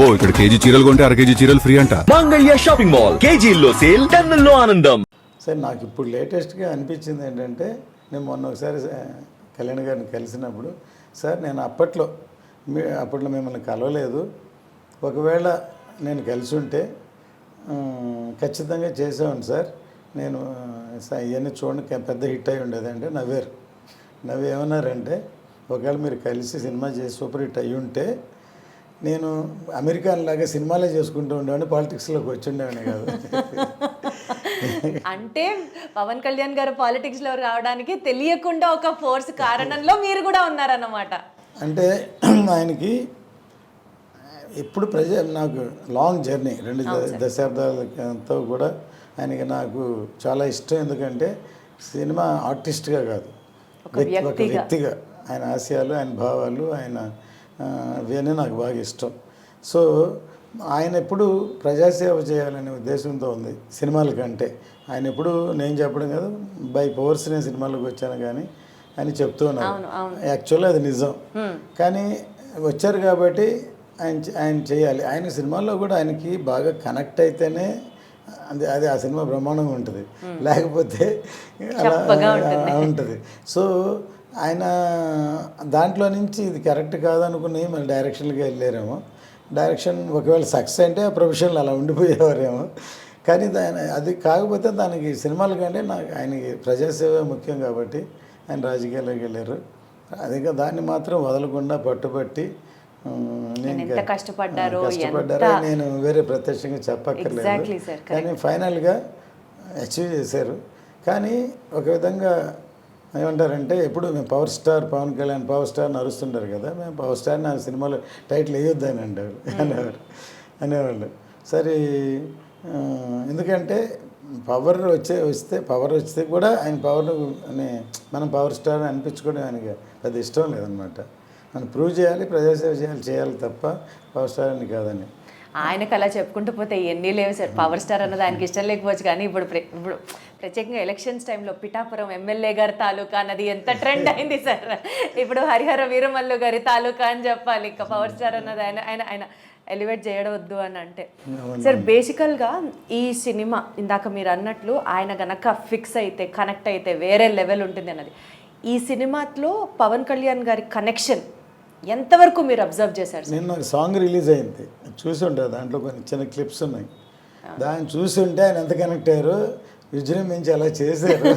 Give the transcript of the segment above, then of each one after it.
అబ్బో ఇక్కడ కేజీ చీరలు కొంటే అర కేజీ చీరలు ఫ్రీ అంట. మంగళ్య షాపింగ్ మాల్, కేజీల్లో సేల్, టన్నుల్లో ఆనందం. సార్ నాకు ఇప్పుడు లేటెస్ట్గా అనిపించింది ఏంటంటే, నేను మొన్న ఒకసారి కళ్యాణ్ గారిని కలిసినప్పుడు, సార్ నేను అప్పట్లో మిమ్మల్ని కలవలేదు, ఒకవేళ నేను కలిసి ఉంటే ఖచ్చితంగా చేసేవాడిని సార్, నేను ఇవన్నీ చూడండి పెద్ద హిట్ అయి ఉండేది అంటే నవ్వు ఏమన్నారంటే, ఒకవేళ మీరు కలిసి సినిమా చేసి సూపర్ హిట్ అయ్యి ఉంటే నేను అమెరికన్ లాగా సినిమాలే చేసుకుంటూ ఉండేవాడిని, పాలిటిక్స్లోకి వచ్చి ఉండేవాడిని కాదు. అంటే పవన్ కళ్యాణ్ గారు పాలిటిక్స్లో రావడానికి తెలియకుండా ఒక ఫోర్స్ కారణంలో మీరు కూడా ఉన్నారన్నమాట. అంటే ఆయనకి ఎప్పుడు నాకు లాంగ్ జర్నీ 2 దశాబ్దాలతో కూడా ఆయనకి నాకు చాలా ఇష్టం. ఎందుకంటే సినిమా ఆర్టిస్ట్గా కాదు, ఒక వ్యక్తిగా ఆయన ఆశయాలు, ఆయన భావాలు, ఆయన ఇవన్నీ నాకు బాగా ఇష్టం. సో ఆయన ఎప్పుడు ప్రజాసేవ చేయాలనే ఉద్దేశంతో ఉంది సినిమాల కంటే. ఆయన ఎప్పుడు నేను చెప్పడం కాదు, బై పవర్స్ నేను సినిమాలకు వచ్చాను కానీ అని చెప్తూ ఉన్నాను. యాక్చువల్లీ అది నిజం. కానీ వచ్చారు కాబట్టి ఆయన చేయాలి. ఆయన సినిమాల్లో కూడా ఆయనకి బాగా కనెక్ట్ అయితేనే అది ఆ సినిమా బ్రహ్మాండంగా ఉంటుంది, లేకపోతే అలా ఉంటుంది. సో ఆయన దాంట్లో నుంచి ఇది కరెక్ట్ కాదనుకుని మళ్ళీ డైరెక్షన్కి వెళ్ళారేమో. డైరెక్షన్ ఒకవేళ సక్సెస్ అంటే ఆ ప్రొఫెషన్లో అలా ఉండిపోయేవారేమో. కానీ అది కాకపోతే దానికి సినిమాల కంటే ఆయనకి ప్రజాసేవ ముఖ్యం కాబట్టి ఆయన రాజకీయాల్లోకి వెళ్ళారు. అదే దాన్ని మాత్రం వదలకుండా పట్టుబట్టి కష్టపడ్డారు నేను వేరే ప్రత్యక్షంగా చెప్పక్కర్లేదు. కానీ ఫైనల్గా అచీవ్ చేశారు. కానీ ఒక విధంగా ఏమంటారంటే, ఎప్పుడు మేము power star Pawan Kalyan power star నరుస్తుంటారు కదా, మేము పవర్ స్టార్ నా సినిమాలో టైటిల్ వేయొద్దు అని అనేవాళ్ళు. సరే, ఎందుకంటే పవర్ వస్తే కూడా ఆయన మనం పవర్ స్టార్ అనిపించుకోవడం ఆయనకి పెద్ద ఇష్టం లేదనమాట. మనం ప్రూవ్ చేయాలి, ప్రజాసేవ చేయాలి తప్ప పవర్ స్టార్ అని కాదని. ఆయనకు అలా చెప్పుకుంటూ పోతే ఎన్ని లేవు సార్. పవర్ స్టార్ అన్నది ఆయనకి ఇష్టం లేకపోవచ్చు, కానీ ఇప్పుడు ప్రత్యేకంగా ఎలక్షన్స్ టైంలో పిఠాపురం ఎమ్మెల్యే గారి తాలూకా అన్నది ఎంత ట్రెండ్ అయింది సార్. ఇప్పుడు హరిహర వీరమల్లు గారి తాలూకా అని చెప్పాలి. ఇంకా పవర్ స్టార్ అన్నది ఆయన ఎలివేట్ చేయవద్దు అని అంటే. సార్ బేసికల్గా ఈ సినిమా ఇందాక మీరు అన్నట్లు ఆయన గనక ఫిక్స్ అయితే, కనెక్ట్ అయితే వేరే లెవెల్ ఉంటుంది అన్నది. ఈ సినిమాలో పవన్ కళ్యాణ్ గారి కనెక్షన్ ఎంతవరకు మీరు అబ్జర్వ్ చేశారు? నిన్న ఒక సాంగ్ రిలీజ్ అయింది, చూసి ఉంటారు. దాంట్లో కొన్ని చిన్న క్లిప్స్ ఉన్నాయి. దాన్ని చూసి ఉంటే ఆయన ఎంత కనెక్ట్ అయ్యారు, విజృంభించి అలా చేశారు,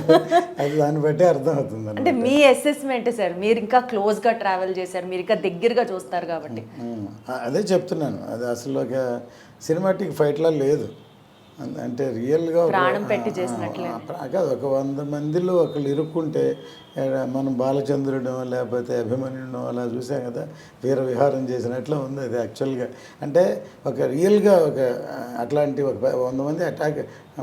అది దాన్ని బట్టి అర్థమవుతుంది. అంటే మీ అసెస్మెంట్ సార్, మీరు ఇంకా క్లోజ్గా ట్రావెల్ చేశారు, మీరు ఇంకా దగ్గరగా చూస్తారు కాబట్టి. అదే చెప్తున్నాను, అది అసలు ఒక సినిమాటిక్ ఫైట్లా లేదు. అంటే రియల్గా ప్రాణం పెట్టి చేసినట్లే కాదు. ఒక 100 మందిలో ఒకళ్ళు ఇరుక్కుంటే, మనం బాలచంద్రుడో లేకపోతే అభిమన్యుడో అలా చూసాం కదా, వీర విహారం చేసినట్లు ఉంది అది యాక్చువల్గా. అంటే ఒక రియల్గా అట్లాంటి 100 మంది అటాక్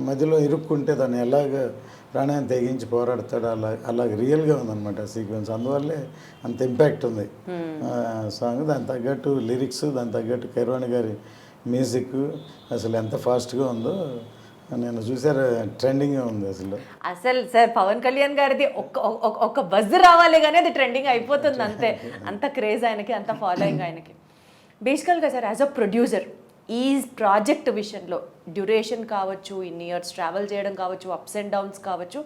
మధ్యలో ఇరుక్కుంటే దాన్ని ఎలాగ ప్రాణాన్ని తెగించి పోరాడతాడు, అలాగ రియల్గా ఉందన్నమాట సీక్వెన్స్. అందువల్లే అంత ఇంపాక్ట్ ఉంది సాంగ్. దానికి తగ్గట్టు లిరిక్స్, దానికి తగ్గట్టు కీరవాణి గారి మ్యూజిక్ అసలు ఎంత ఫాస్ట్గా ఉందో నేను చూసారు, ట్రెండింగ్గా ఉంది అసలు. సార్ పవన్ కళ్యాణ్ గారిది ఒక్క బజ్ రావాలి కానీ అది ట్రెండింగ్ అయిపోతుంది అంతే. అంత క్రేజ్ ఆయనకి, అంత ఫాలోయింగ్ ఆయనకి. బేసికల్గా సార్ యాజ్ అ ప్రొడ్యూసర్ ఈ ప్రాజెక్ట్ విషయంలో డ్యూరేషన్ కావచ్చు, ఇన్ని ఇయర్స్ ట్రావెల్ చేయడం కావచ్చు, అప్స్ అండ్ డౌన్స్ కావచ్చు,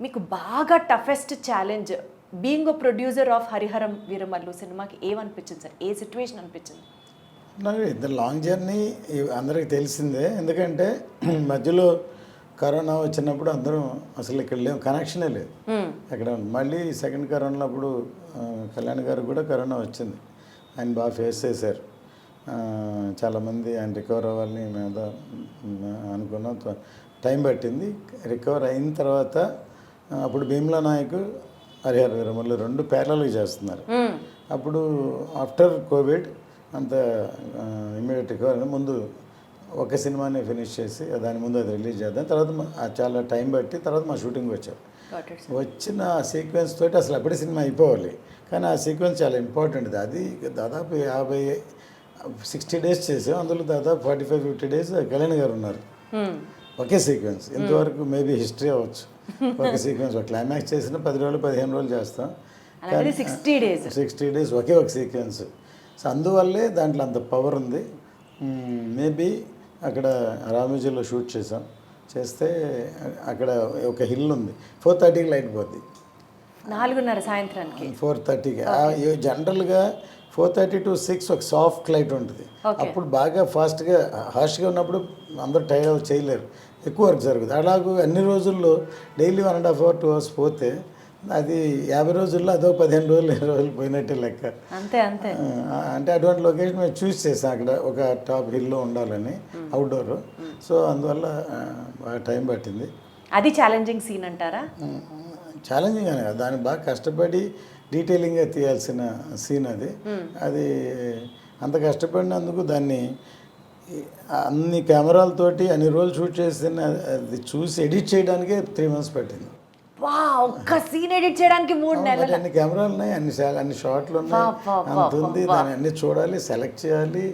మీకు బాగా toughest challenge being a producer of Harihara Veeramallu సినిమాకి ఏమనిపించింది సార్? ఏ సిచ్యువేషన్ అనిపించింది? ఇంత లాంగ్ జర్నీ అందరికీ తెలిసిందే. ఎందుకంటే మధ్యలో కరోనా వచ్చినప్పుడు అందరం అసలు ఇక్కడ లేవు, కనెక్షనే లేదు ఎక్కడ. మళ్ళీ సెకండ్ కరోనా అప్పుడు కళ్యాణ్ గారు కూడా కరోనా వచ్చింది, ఆయన బాగా ఫేస్ చేశారు. చాలామంది ఆయన రికవర్ అవ్వాలని మేము అనుకున్నాం, టైం పట్టింది. రికవర్ అయిన తర్వాత అప్పుడు భీమ్లా నాయక్, హరిహర వీరమల్లు 2 ప్యారలల్గా చేస్తున్నారు. అప్పుడు ఆఫ్టర్ కోవిడ్ అంత ఇమ్మీడియట్ రికవర్ ముందు ఒక సినిమాని ఫినిష్ చేసి దాని ముందు అది రిలీజ్ చేద్దాం, తర్వాత చాలా టైం బట్టి తర్వాత మా షూటింగ్ వచ్చారు. వచ్చిన ఆ సీక్వెన్స్ తోటి అసలు అప్పుడే సినిమా అయిపోవాలి, కానీ ఆ సీక్వెన్స్ చాలా ఇంపార్టెంట్. అది దాదాపు 60 డేస్ చేసాం, అందులో దాదాపు 45-50 డేస్ కళ్యాణ్ గారు ఉన్నారు ఒకే సీక్వెన్స్. ఇంతవరకు మేబీ హిస్టరీ అవ్వచ్చు. ఒక సీక్వెన్స్ ఒక క్లైమాక్స్ చేసిన 10 రోజులు 15 రోజులు చేస్తాం, 60 డేస్ ఒకే ఒక సీక్వెన్స్. సో అందువల్లే దాంట్లో అంత పవర్ ఉంది. మేబీ అక్కడ రామోజీలో షూట్ చేస్తే అక్కడ ఒక హిల్ ఉంది, 4:30కి లైట్ పోద్ది. 4:30 సాయంత్రానికి 4:30కి జనరల్గా 4:30 to 6 ఒక సాఫ్ట్ లైట్ ఉంటుంది. అప్పుడు బాగా ఫాస్ట్గా హార్ష్గా ఉన్నప్పుడు అందరూ టైర్ చేయలేరు, ఎక్కువ వర్క్ జరుగుతుంది. అలాగూ అన్ని రోజుల్లో డైలీ 1.5 hours 2 hours పోతే అది 50 రోజుల్లో అదో 15 రోజులు 20 రోజులు పోయినట్టే లెక్క. అంతే అంతే. అంటే అటువంటి లొకేషన్ మేము చూస్ చేసాం, అక్కడ ఒక టాప్ హిల్లో ఉండాలని అవుట్డోర్. సో అందువల్ల బాగా టైం పట్టింది. అది ఛాలెంజింగ్ సీన్ అంటారా? ఛాలెంజింగ్ అనే కదా, దాన్ని బాగా కష్టపడి డీటెయిలింగ్గా తీయాల్సిన సీన్ అది. అది అంత కష్టపడినందుకు దాన్ని అన్ని కెమెరాలతోటి అన్ని రోజులు షూట్ చేసిన అది చూసి ఎడిట్ చేయడానికే 3 months పట్టింది. వా, ఒక్క సీన్ ఎడిట్ చేయడానికి 3 నెలలు. అన్ని కెమెరాలు ఉన్నాయి, అన్ని షాట్లు ఉన్నాయి, అంత ఉంది. దాన్ని అన్ని చూడాలి, సెలెక్ట్ చేయాలి,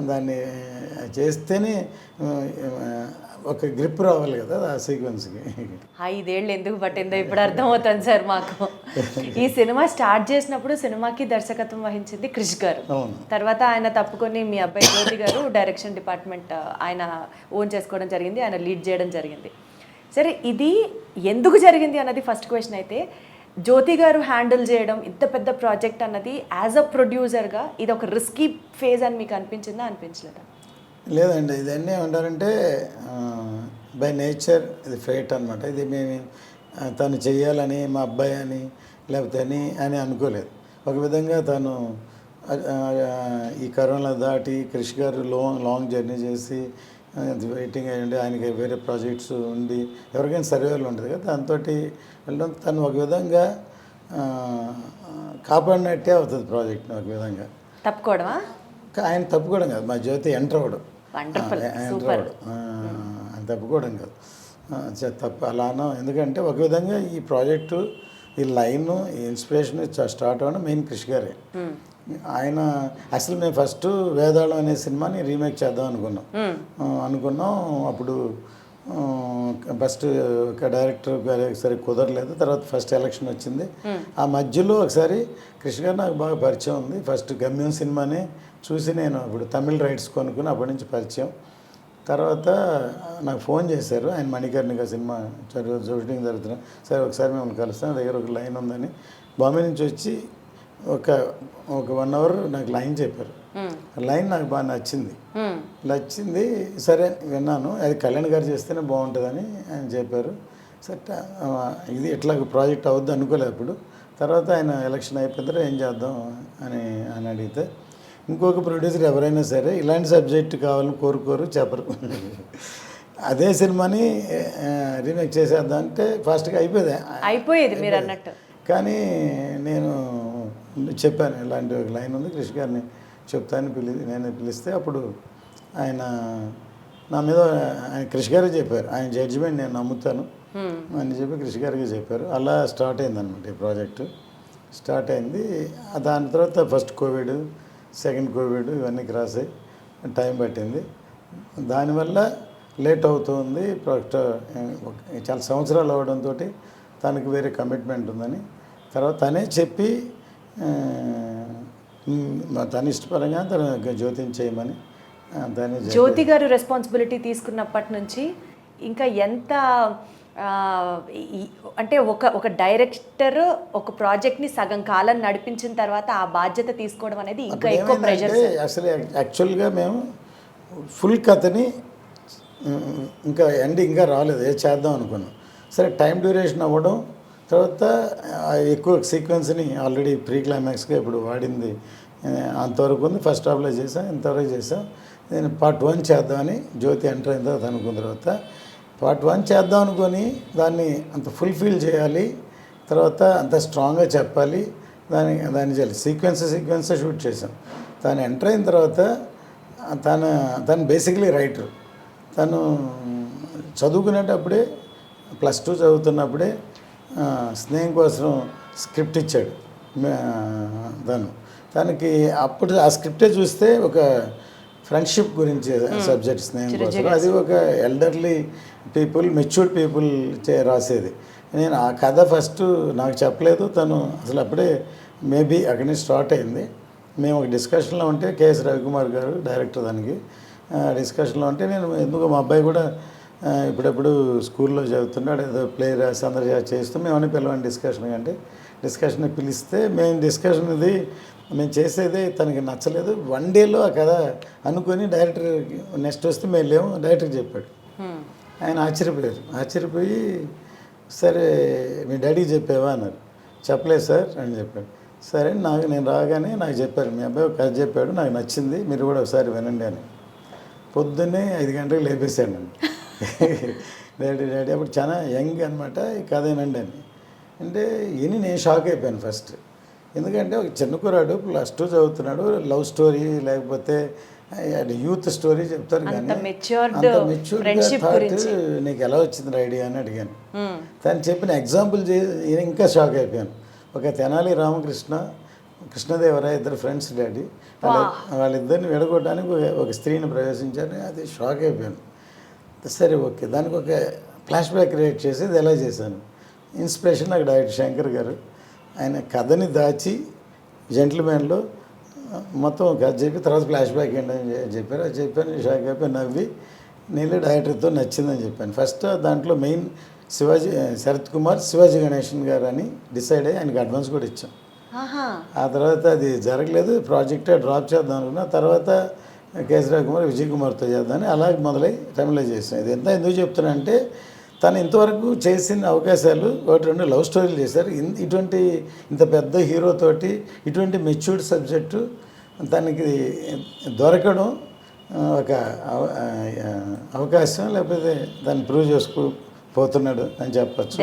దాన్ని చేస్తేనే ఒక గ్రిప్ రావాలి కదా ఆ సీక్వెన్స్కి. 5 ఏళ్ళు ఎందుకు పట్టిందో ఇప్పుడు అర్థమవుతుంది సార్ మాకు. ఈ సినిమా స్టార్ట్ చేసినప్పుడు సినిమాకి దర్శకత్వం వహించింది క్రిష్ గారు. తర్వాత ఆయన తప్పుకొని మీ అబ్బాయి జ్యోతి గారు డైరెక్షన్ డిపార్ట్మెంట్ ఆయన ఓన్ చేసుకోవడం జరిగింది, ఆయన లీడ్ చేయడం జరిగింది. సరే, ఇది ఎందుకు జరిగింది అన్నది ఫస్ట్ క్వశ్చన్ అయితే, జ్యోతి గారు హ్యాండిల్ చేయడం ఇంత పెద్ద ప్రాజెక్ట్ అన్నది యాజ్ అ ప్రొడ్యూసర్గా ఇది ఒక రిస్కీ ఫేజ్ అని మీకు అనిపించిందా, అనిపించలేదా? లేదండి, ఇదన్నీ ఏమంటారంటే బై నేచర్ ఇది ఫేట్ అనమాట. ఇది మేము తను చెయ్యాలని మా అబ్బాయి అని లేకపోతే అని అనుకోలేదు. ఒక విధంగా తను ఈ కరోనా దాటి క్రిష్ గారు లాంగ్ జర్నీ చేసి వెయిటింగ్ అయ్యండి, ఆయనకి వేరే ప్రాజెక్ట్స్ ఉండి ఎవరికైనా సర్వేలు ఉంటుంది కదా, దాంతో వెళ్ళడం తను ఒక విధంగా కాపాడినట్టే అవుతుంది ప్రాజెక్ట్ని. ఒక విధంగా తప్పుకోవడమా? ఆయన తప్పుకోవడం కాదు, మా జ్యోతి ఎంటర్ అవ్వడం, ఆయన తప్పుకోవడం కాదు, తప్పు అలానో. ఎందుకంటే ఒక విధంగా ఈ ప్రాజెక్టు ఈ లైన్ ఈ ఇన్స్పిరేషన్ స్టార్ట్ అవ్వడం మెయిన్ క్రిష్ గారే. ఆయన అసలు మేము ఫస్ట్ వేదాళం అనే సినిమాని రీమేక్ చేద్దాం అనుకున్నాం. అప్పుడు ఫస్ట్ ఒక డైరెక్టర్ గారు ఒకసారి కుదరలేదు, తర్వాత ఫస్ట్ ఎలక్షన్ వచ్చింది. ఆ మధ్యలో ఒకసారి క్రిష్ గారు నాకు బాగా పరిచయం ఉంది. ఫస్ట్ గమ్యం సినిమాని చూసి నేను అప్పుడు తమిళ్ రైట్స్ కొనుక్కుని అప్పటి నుంచి పరిచయం. తర్వాత నాకు ఫోన్ చేశారు, ఆయన మణికర్ణిక సినిమా షూటింగ్ జరుగుతున్నా, సరే ఒకసారి మిమ్మల్ని కలుస్తాను, దగ్గర ఒక లైన్ ఉందని. బాంబే నుంచి వచ్చి ఒక 1 hour నాకు లైన్ చెప్పారు. లైన్ నాకు బాగా నచ్చింది. సరే విన్నాను, అది కళ్యాణ్ గారు చేస్తేనే బాగుంటుందని ఆయన చెప్పారు. సరే ఇది ఇట్లా ప్రాజెక్ట్ అవుద్ది అనుకోలేదు అప్పుడు. తర్వాత ఆయన ఎలక్షన్ అయిపోయిన తర్వాత ఏం చేద్దాం అని అడిగితే, ఇంకొక ప్రొడ్యూసర్ ఎవరైనా సరే ఇలాంటి సబ్జెక్ట్ కావాలని కోరుకోరు, చెప్పరు. అదే సినిమాని రీమేక్ చేసేద్దాం అంటే ఫాస్ట్గా అయిపోయేది మీరు అన్నట్టు. కానీ నేను చెప్పాను, ఇలాంటి ఒక లైన్ ఉంది క్రిష్ గారిని చెప్తాను నేను పిలిస్తే అప్పుడు ఆయన నా మీద క్రిష్ గారే చెప్పారు, ఆయన జడ్జిమెంట్ నేను నమ్ముతాను అని చెప్పి క్రిష్ గారికి చెప్పారు. అలా స్టార్ట్ అయింది అనమాట ఈ ప్రాజెక్టు. స్టార్ట్ అయింది. దాని తర్వాత ఫస్ట్ కోవిడ్, సెకండ్ కోవిడ్ ఇవన్నీ క్రాస్ అయ్యి టైం పట్టింది. దానివల్ల లేట్ అవుతుంది ప్రాజెక్ట్. చాలా సంవత్సరాలు అవ్వడంతో తనకి వేరే కమిట్మెంట్ ఉందని తర్వాత తనే చెప్పి తన ఇష్టపరంగా తన జ్యోతిని చేయమని దాన్ని. జ్యోతి గారు రెస్పాన్సిబిలిటీ తీసుకున్నప్పటి నుంచి ఇంకా ఎంత అంటే ఒక డైరెక్టర్ ఒక ప్రాజెక్ట్ని సగం కాలం నడిపించిన తర్వాత ఆ బాధ్యత తీసుకోవడం అనేది ఇంకా ఎక్కువ ప్రెషర్. అసలు యాక్చువల్గా మేము ఫుల్ కథని ఇంకా ఇంకా రాలేదు, ఏ చేద్దాం అనుకున్నాం. సరే టైం డ్యూరేషన్ అవ్వడం, తర్వాత ఎక్కువ సీక్వెన్స్ని ఆల్రెడీ ప్రీ క్లైమాక్స్గా ఇప్పుడు వాడింది అంతవరకు ఉంది. ఫస్ట్ హాఫ్లో చేసాం, ఇంతవరకు చేసాం. నేను పార్ట్ 1 చేద్దామని జ్యోతి ఎంటర్ అయిన తర్వాత అనుకున్న తర్వాత పార్ట్ 1 చేద్దాం అనుకొని దాన్ని అంత ఫుల్ఫిల్ చేయాలి, తర్వాత అంత స్ట్రాంగ్గా చెప్పాలి, దాన్ని చేయాలి. సీక్వెన్స్ షూట్ చేసాం. తను ఎంటర్ అయిన తర్వాత తను బేసిక్లీ రైటర్. తను చదువుకునేటప్పుడే +2 చదువుతున్నప్పుడే స్నేహం కోసం స్క్రిప్ట్ ఇచ్చాడు తనకి. అప్పుడు ఆ స్క్రిప్టే చూస్తే ఒక ఫ్రెండ్షిప్ గురించి సబ్జెక్ట్ స్నేహం కోసం. అది ఒక ఎల్డర్లీ పీపుల్, మెచ్యూర్డ్ పీపుల్ రాసేది. నేను ఆ కథ ఫస్ట్ నాకు చెప్పలేదు, తను అసలు అప్పుడే మేబీ అక్కడి నుంచి స్టార్ట్ అయింది. మేము ఒక డిస్కషన్లో ఉంటే కేఎస్ రవికుమార్ గారు డైరెక్టర్, దానికి డిస్కషన్లో ఉంటే నేను ఎందుకు మా అబ్బాయి కూడా ఇప్పుడెప్పుడు స్కూల్లో చదువుతున్నాడు, ఏదో ప్లే రాసి అందరు చేస్తూ మేమని పిలవండి డిస్కషన్ అంటే డిస్కషన్ పిలిస్తే మేము డిస్కషన్ ఇది మేము చేసేదే తనకి నచ్చలేదు. 1 డేలో ఆ కథ అనుకొని డైరెక్టర్ నెక్స్ట్ వస్తే మేము లేము డైరెక్టర్కి చెప్పాడు. ఆయన ఆశ్చర్యపోయి సరే మీ డాడీకి చెప్పావా అన్నారు. చెప్పలేదు సార్ అని చెప్పాడు. సరే నేను రాగానే నాకు చెప్పారు మీ అబ్బాయి ఒక కథ చెప్పాడు, నాకు నచ్చింది, మీరు కూడా ఒకసారి వినండి అని. పొద్దున్నే 5 గంటలకు లేపేశాను నన్ను. డాడీ అప్పుడు చాలా యంగ్ అనమాట, ఈ కథ వినండి అని అంటే నేను షాక్ అయిపోయాను ఫస్ట్. ఎందుకంటే ఒక చిన్న కుర్రాడు +2 చదువుతున్నాడు, లవ్ స్టోరీ లేకపోతే యూత్ స్టోరీ చెప్తారు కానీ అంత మెచ్యూర్డ్ నీకు ఎలా వచ్చింది ఐడియా అని అడిగాను. తను చెప్పిన ఎగ్జాంపుల్ ఇంకా షాక్ అయిపోయాను. ఒక తెనాలి రామకృష్ణ, కృష్ణదేవరాయ ఇద్దరు ఫ్రెండ్స్ డాడీ, వాళ్ళిద్దరిని విడగొట్టడానికి ఒక స్త్రీని ప్రవేశించారు. అది షాక్ అయిపోయాను. సరే ఓకే, దానికి ఒక ఫ్లాష్ బ్యాక్ క్రియేట్ చేసి ఇది ఎలా చేశాను. ఇన్స్పిరేషన్ నాకు డైరెక్టర్ శంకర్ గారు, ఆయన కథని దాచి జెంటిల్మెన్లో మొత్తం కథ చెప్పి తర్వాత ఫ్లాష్ బ్యాక్ ఏంటని చెప్పారు. అది చెప్పాను, షాక్ అయిపోయి నవ్వి నేను డైరెక్టర్తో నచ్చిందని చెప్పాను. ఫస్ట్ దాంట్లో మెయిన్ శరత్ కుమార్, శివాజీ గణేషన్ గారు అని డిసైడ్ అయ్యి ఆయనకి అడ్వాన్స్ కూడా ఇచ్చాం. ఆ తర్వాత అది జరగలేదు, ప్రాజెక్టే డ్రాప్ చేద్దాం అనుకున్నా. తర్వాత కేసరావు కుమార్, విజయ్ కుమార్తో చేద్దామని అలాగే మొదలై తమిళలో చేసాం. ఇది ఎంత ఎందుకు చెప్తున్నా అంటే తను ఇంతవరకు చేసిన అవకాశాలు 1-2 లవ్ స్టోరీలు చేశారు. ఇంత పెద్ద హీరోతోటి ఇటువంటి మెచ్యూర్డ్ సబ్జెక్టు తనకి దొరకడం ఒక అవకాశం, లేకపోతే దాన్ని ప్రూవ్ చేసుకోపోతున్నాడు అని చెప్పచ్చు.